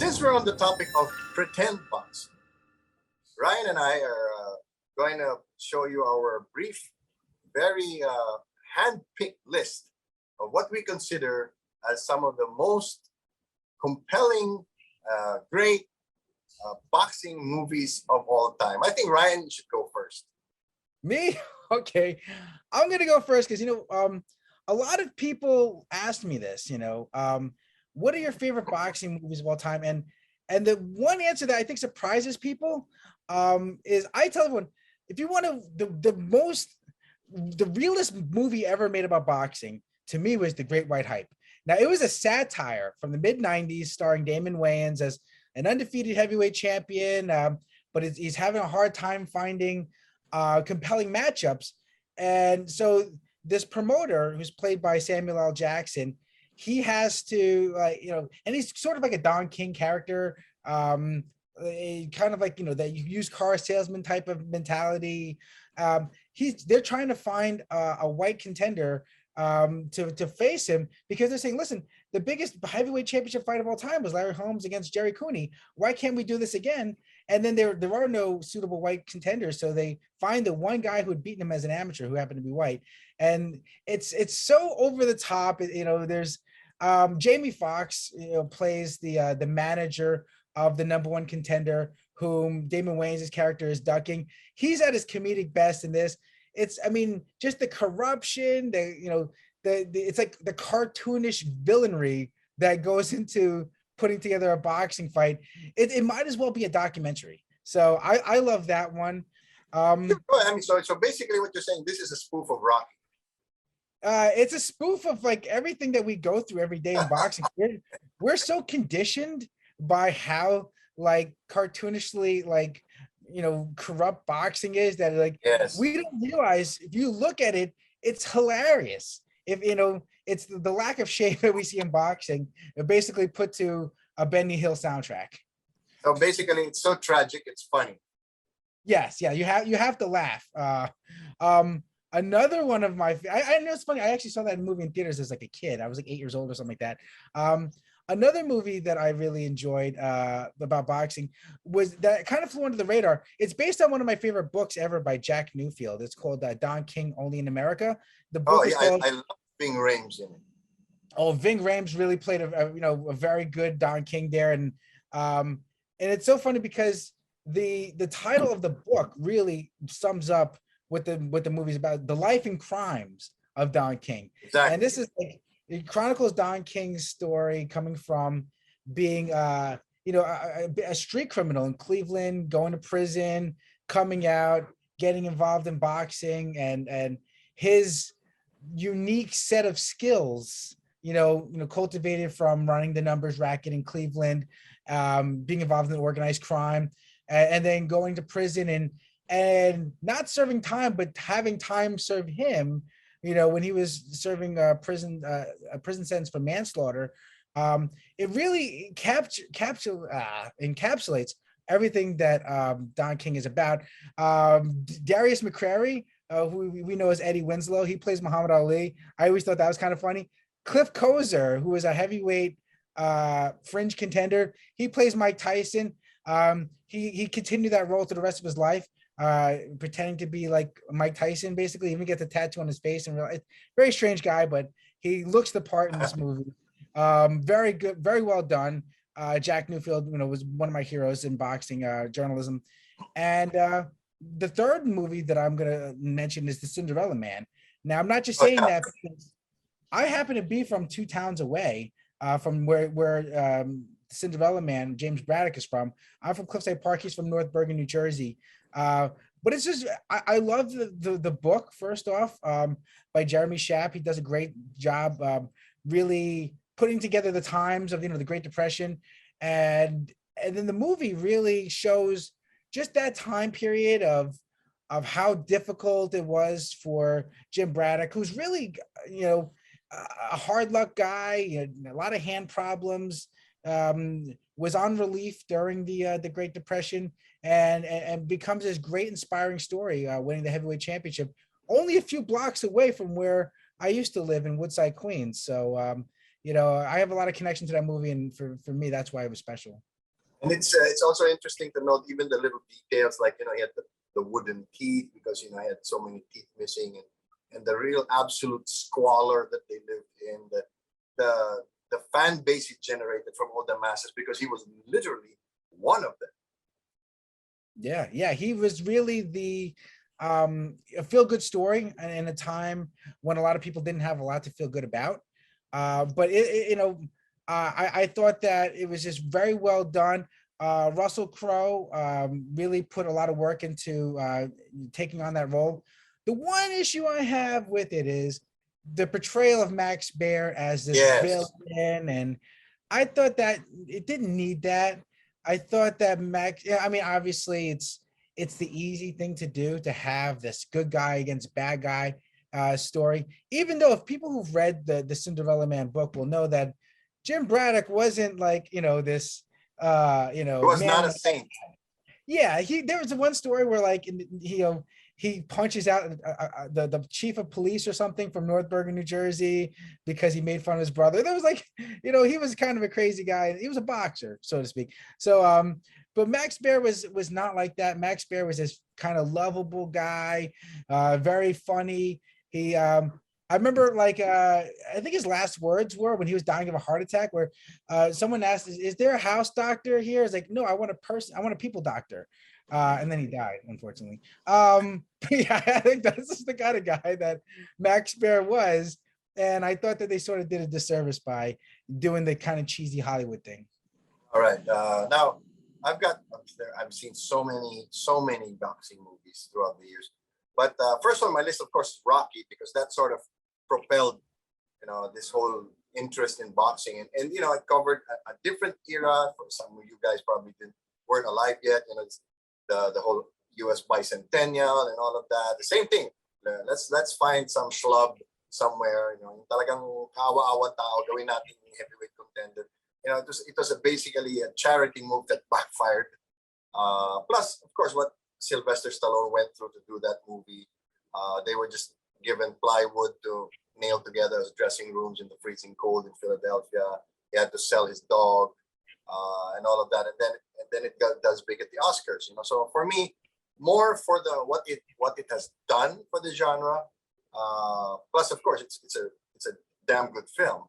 Since we're on the topic of pretend boxing, Ryan and I are going to show you our brief, very hand-picked list of what we consider as some of the most compelling, great boxing movies of all time. I think Ryan should go first. Me? Okay. I'm gonna go first because a lot of people asked me this, what are your favorite boxing movies of all time? And the one answer that I think surprises people is I tell everyone, if you want to the realest movie ever made about boxing to me was The Great White Hype. Now it was a satire from the mid 90s starring Damon Wayans as an undefeated heavyweight champion, but he's having a hard time finding compelling matchups. And so this promoter, who's played by Samuel L. Jackson, he has to and he's sort of like a Don King character, kind of like that used car salesman type of mentality. They're trying to find a white contender to face him, because they're saying, listen, the biggest heavyweight championship fight of all time was Larry Holmes against Jerry Cooney. Why can't we do this again? And then there are no suitable white contenders, so they find the one guy who had beaten him as an amateur, who happened to be white. And it's so over the top. There's Jamie Foxx, plays the manager of the number one contender, whom Damon Wayans' character is ducking. He's at his comedic best in this. Just the corruption, it's like the cartoonish villainy that goes into putting together a boxing fight. It might as well be a documentary. So I love that one. So basically what you're saying, this is a spoof of Rocky. It's a spoof of like everything that we go through every day in boxing. We're so conditioned by how like cartoonishly corrupt boxing is that Yes. We don't realize, if you look at it, it's hilarious. If it's the lack of shame that we see in boxing, basically put to a Benny Hill soundtrack. So basically it's so tragic, it's funny. Yes, yeah, you have to laugh. Another one of my, I know it's funny, I actually saw that movie in theaters as like a kid. I was like 8 years old or something like that. Another movie that I really enjoyed about boxing was that kind of flew under the radar. It's based on one of my favorite books ever by Jack Newfield. It's called Don King Only in America. The book is called. I love Ving Rhames in it. Oh, Ving Rhames really played a very good Don King there, and it's so funny because the title of the book really sums up what the movie's about: the life and crimes of Don King. Exactly. And this is it chronicles Don King's story coming from being a street criminal in Cleveland, going to prison, coming out, getting involved in boxing, and his unique set of skills, cultivated from running the numbers racket in Cleveland, being involved in organized crime, and then going to prison and not serving time, but having time serve him, when he was serving a prison sentence for manslaughter. It really encapsulates everything that Don King is about. Darius McCrary, who we know as Eddie Winslow, he plays Muhammad Ali. I always thought that was kind of funny. Cliff Kozer, who is a heavyweight fringe contender, he plays Mike Tyson. He continued that role to the rest of his life, pretending to be like Mike Tyson, basically. Even gets a tattoo on his face, and very strange guy, but he looks the part in this movie. Very good, very well done. Jack Newfield, was one of my heroes in boxing journalism. And the third movie that I'm gonna mention is the Cinderella Man. Now, I'm not just saying that because I happen to be from 2 towns away from where Cinderella Man, James Braddock, is from. I'm from Cliffside Park. He's from North Bergen, New Jersey. But it's just, I love the book, first off, by Jeremy Schaap. He does a great job really putting together the times of, the Great Depression. And then the movie really shows just that time period of how difficult it was for Jim Braddock, who's really, a hard luck guy, a lot of hand problems, was on relief during the Great Depression, and becomes this great inspiring story, winning the heavyweight championship only a few blocks away from where I used to live in Woodside, Queens. So I have a lot of connection to that movie, and for me, that's why it was special. And it's also interesting to note even the little details, like he had the wooden teeth because he had so many teeth missing, and the real absolute squalor that they lived in, the fan base he generated from all the masses because he was literally one of them. Yeah, he was really the a feel good story in a time when a lot of people didn't have a lot to feel good about. But I thought that it was just very well done. Russell Crowe really put a lot of work into taking on that role. The one issue I have with it is the portrayal of Max Baer as this Yes. villain, and I thought that it didn't need that. I thought that Max, yeah, I mean, obviously it's the easy thing to do to have this good guy against bad guy story. Even though if people who've read the Cinderella Man book will know that Jim Braddock wasn't like, this He was man not in a the, saint. yeah, there was one story where like he punches out the chief of police or something from North Bergen, New Jersey, because he made fun of his brother. There was like, he was kind of a crazy guy. He was a boxer, so to speak. So but Max Baer was not like that. Max Baer was this kind of lovable guy, very funny. He I remember like I think his last words were when he was dying of a heart attack, where someone asked, is there a house doctor here? He's like, no, I want a people doctor. And then he died, unfortunately. Yeah, I think that's just the kind of guy that Max Baer was. And I thought that they sort of did a disservice by doing the kind of cheesy Hollywood thing. All right. Now I've seen so many boxing movies throughout the years. But first on my list, of course, is Rocky, because that sort of propelled, this whole interest in boxing. And it covered a different era. For some of you guys probably weren't alive yet. It's the whole US bicentennial and all of that. The same thing. Let's find some schlub somewhere, yung talagang kawa-awa tao, gawin natin yung heavyweight contender. It was basically a charity move that backfired. Plus, of course, what Sylvester Stallone went through to do that movie. They were just given plywood to nail together as dressing rooms in the freezing cold in Philadelphia. He had to sell his dog and all of that, and then does big at the Oscars. So for me, more for the what it has done for the genre. Plus, of course, it's a damn good film.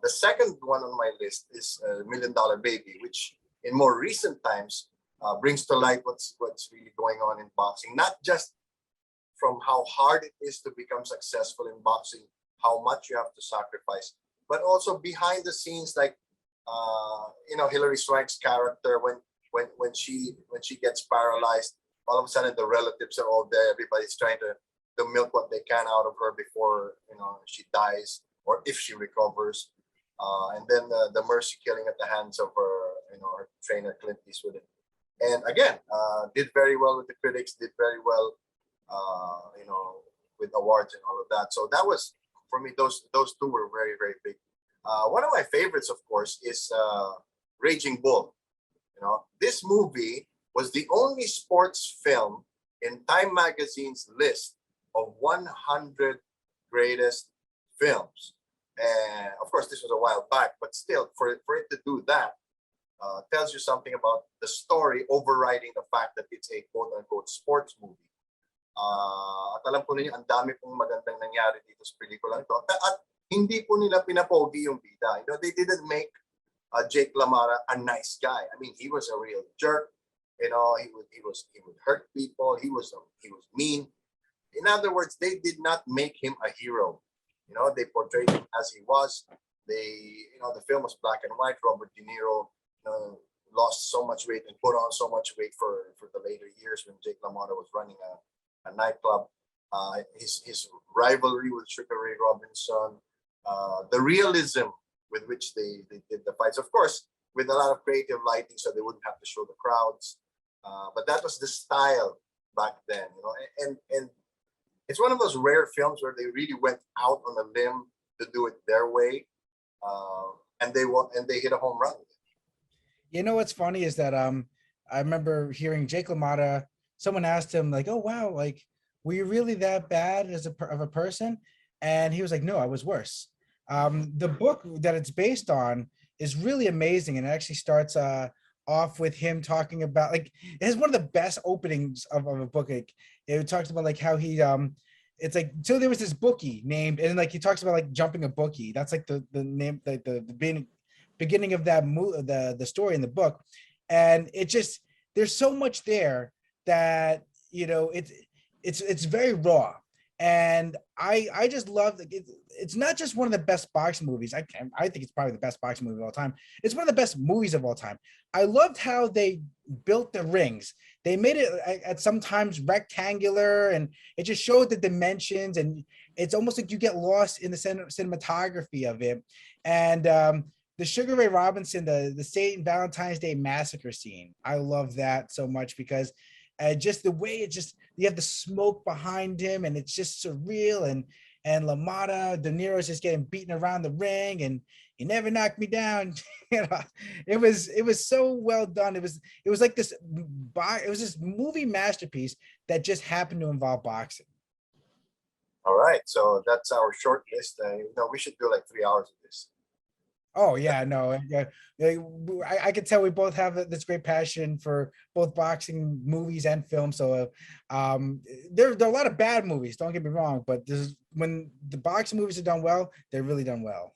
The second one on my list is Million Dollar Baby, which in more recent times brings to light what's really going on in boxing. Not just from how hard it is to become successful in boxing, how much you have to sacrifice, but also behind the scenes, like Hilary Swank's character when she gets paralyzed, all of a sudden the relatives are all there. Everybody's trying to milk what they can out of her before she dies or if she recovers. And then the mercy killing at the hands of her trainer Clint Eastwood. And again, did very well with the critics, did very well, with awards and all of that. So that was, for me, those two were very, very big. One of my favorites, of course, is Raging Bull. This movie was the only sports film in Time Magazine's list of 100 greatest films. And of course, this was a while back, but still, for it to do that, tells you something about the story overriding the fact that it's a quote-unquote sports movie. At alam po ninyo, ang dami pong magandang nangyari dito sa pelikula ito. At hindi po nila pinapogi yung bida. They didn't make Jake LaMotta a nice guy. I mean, he was a real jerk. He would hurt people. He was mean. In other words, they did not make him a hero. They portrayed him as he was. The film was black and white. Robert De Niro lost so much weight and put on so much weight for the later years when Jake LaMotta was running a nightclub. His rivalry with Sugar Ray Robinson, the realism with which they did the fights, of course, with a lot of creative lighting so they wouldn't have to show the crowds. But that was the style back then, and it's one of those rare films where they really went out on a limb to do it their way, and they hit a home run. What's funny is that I remember hearing Jake LaMotta. Someone asked him like, "Oh wow, like were you really that bad of a person?" And he was like, "No, I was worse." The book that it's based on is really amazing, and it actually starts off with him talking about like it has one of the best openings of a book. Like it talks about like how he it's like so there was this bookie named and like he talks about like jumping a bookie. That's like the name the beginning of that the story in the book, and it just there's so much there that you know it's very raw, and I just love that it's not just one of the best boxing movies. I think it's probably the best boxing movie of all time. It's one of the best movies of all time. I loved how they built the rings. They made it at sometimes rectangular, and it just showed the dimensions. And it's almost like you get lost in the cinematography of it. And the Sugar Ray Robinson, the St. Valentine's Day massacre scene. I love that so much because just the way it just you have the smoke behind him, and it's just surreal. And LaMotta, De Niro's just getting beaten around the ring, and you never knocked me down. You know, it was so well done. It was like this movie masterpiece that just happened to involve boxing. All right, so that's our short list. We should do like 3 hours of this. Oh yeah, no, yeah, I can tell we both have this great passion for both boxing movies and film. So, there are a lot of bad movies. Don't get me wrong, but this is when the boxing movies are done well, they're really done well.